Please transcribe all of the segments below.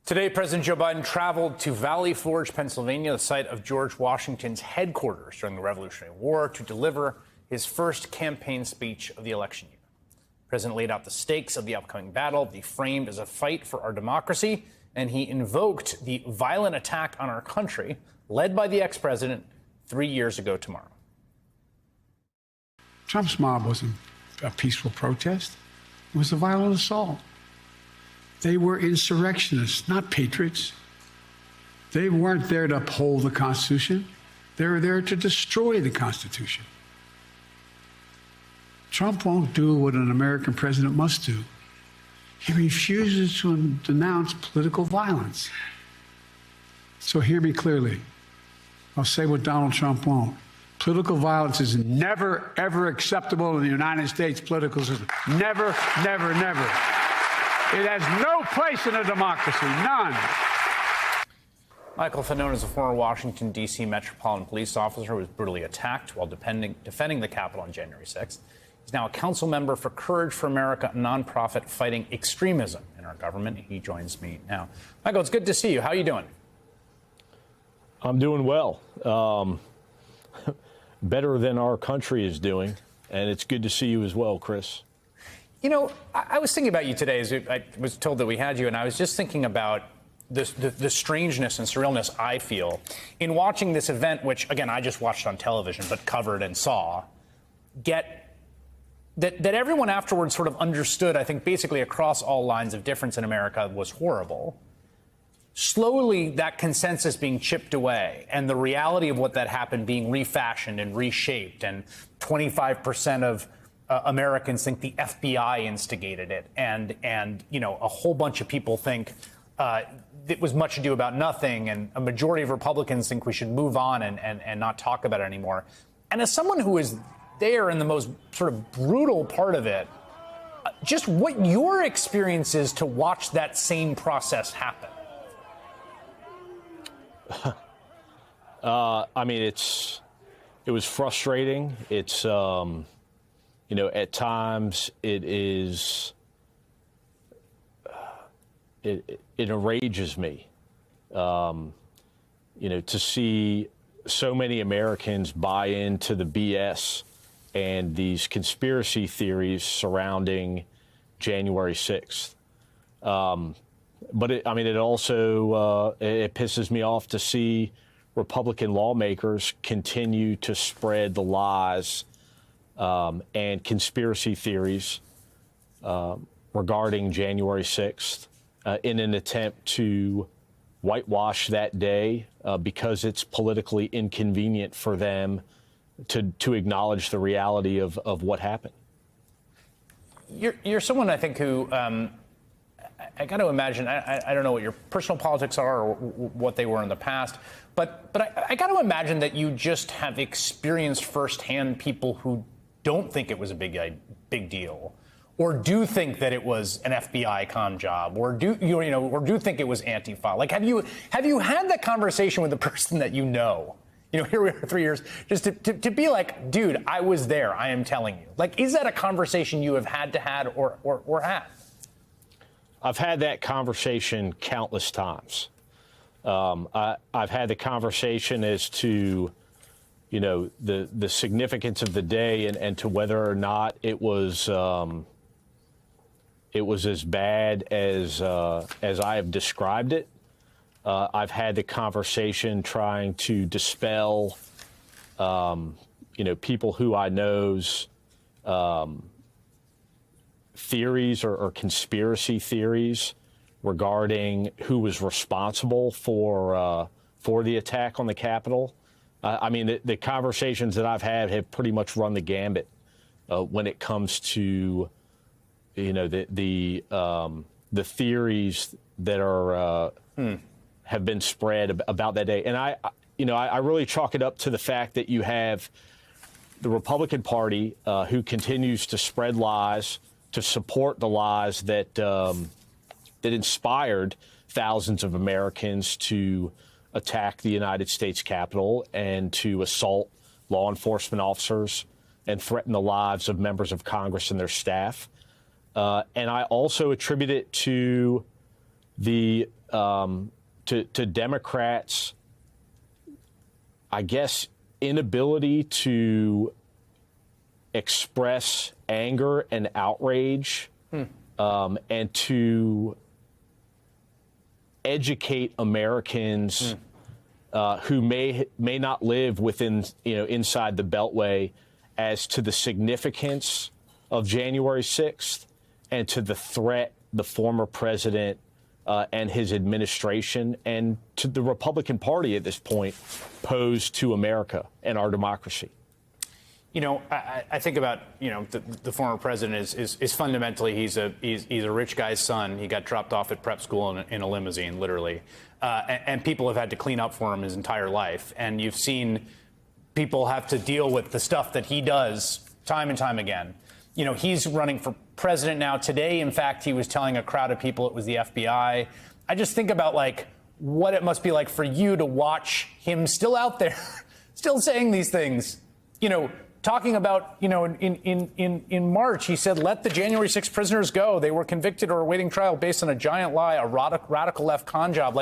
Today, President Joe Biden traveled to Valley Forge, Pennsylvania, the site of George Washington's headquarters during the Revolutionary War, to deliver his first campaign speech of the election year. The president laid out the stakes of the upcoming battle, the framed as a fight for our democracy, and he invoked the violent attack on our country led by the ex-president 3 years ago tomorrow. Trump's mob wasn't a peaceful protest. It was a violent assault. They were insurrectionists, not patriots. They weren't there to uphold the Constitution. They were there to destroy the Constitution. Trump won't do what an American president must do. He refuses to denounce political violence. So hear me clearly. I'll say what Donald Trump won't. Political violence is never, ever acceptable in the United States political system. Never, never, never. It has no place in a democracy, none. Michael Fanone is a former Washington, D.C. Metropolitan Police officer who was brutally attacked while defending the Capitol on January 6th. He's now a council member for Courage for America, a nonprofit fighting extremism in our government. He joins me now. Michael, it's good to see you. How are you doing? I'm doing well. Better than our country is doing, and it's good to see you as well, Chris. You know, I was thinking about you today as I was told that we had you, and I was just thinking about the strangeness and surrealness I feel in watching this event, which, again, I just watched on television but covered and saw, that everyone afterwards sort of understood, I think, basically across all lines of difference in America was horrible. Slowly, that consensus being chipped away and the reality of what that happened being refashioned and reshaped, and 25% of Americans think the FBI instigated it, and you know, a whole bunch of people think it was much ado about nothing, and a majority of Republicans think we should move on and not talk about it anymore. And as someone who is there in the most sort of brutal part of it, just what your experience is to watch that same process happen. I mean, it was frustrating. It's you know, at times it enrages me, you know, to see so many Americans buy into the BS and these conspiracy theories surrounding January 6th. But it also it pisses me off to see Republican lawmakers continue to spread the lies and conspiracy theories regarding January 6th in an attempt to whitewash that day because it's politically inconvenient for them to acknowledge the reality of what happened. You're someone, I think, who I got to imagine, I don't know what your personal politics are or what they were in the past, but I got to imagine that you just have experienced firsthand people who don't think it was a big deal, or do think that it was an FBI con job, or do think it was Antifa. Like, have you had that conversation with the person that you know? You know, here we are 3 years, just to be like, dude, I was there. I am telling you. Like, is that a conversation you have had or had? I've had that conversation countless times. I've had the conversation as to, you know, the significance of the day and to whether or not it was as bad as I have described it. I've had the conversation trying to dispel, you know, people who I know's theories or conspiracy theories regarding who was responsible for the attack on the Capitol. I mean, the conversations that I've had have pretty much run the gambit when it comes to, you know, the theories that are have been spread about that day. And I really chalk it up to the fact that you have the Republican Party who continues to spread lies, to support the lies that that inspired thousands of Americans to attack the United States Capitol and to assault law enforcement officers and threaten the lives of members of Congress and their staff. And I also attribute it to the to Democrats, I guess, inability to express anger and outrage and to educate Americans who may not live within, inside the Beltway as to the significance of January 6th and to the threat the former president and his administration and to the Republican Party at this point pose to America and our democracy. I think about, the former president is fundamentally he's a rich guy's son. He got dropped off at prep school in a limousine, literally. And people have had to clean up for him his entire life. And you've seen people have to deal with the stuff that he does time and time again. He's running for president now. Today, in fact, he was telling a crowd of people it was the FBI. I just think about, what it must be like for you to watch him still out there, still saying these things, talking about, in March, he said, let the January 6th prisoners go. They were convicted or awaiting trial based on a giant lie, a radical left con job.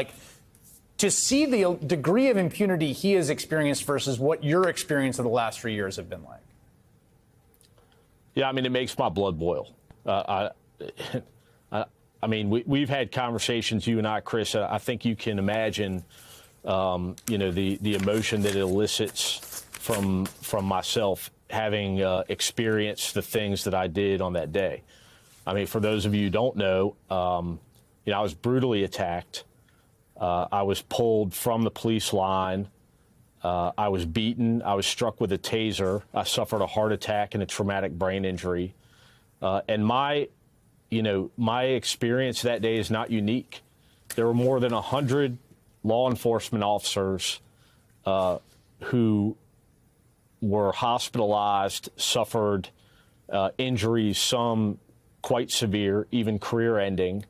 To see the degree of impunity he has experienced versus what your experience of the last 3 years have been like. Yeah, it makes my blood boil. We've had conversations, you and I, Chris. I think you can imagine, the emotion that it elicits from myself having experienced the things that I did on that day. For those of you who don't know, I was brutally attacked. I was pulled from the police line. I was beaten. I was struck with a taser. I suffered a heart attack and a traumatic brain injury. And my experience that day is not unique. There were more than 100 law enforcement officers who were hospitalized, suffered injuries, some quite severe, even career-ending,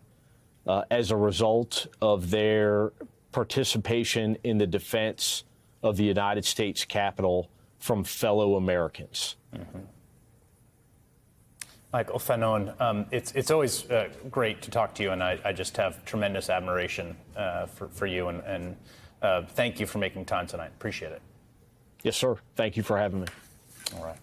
as a result of their participation in the defense of the United States Capitol from fellow Americans. Mm-hmm. Michael Fanone, it's always great to talk to you, and I just have tremendous admiration for you, and thank you for making time tonight. Appreciate it. Yes, sir. Thank you for having me. All right.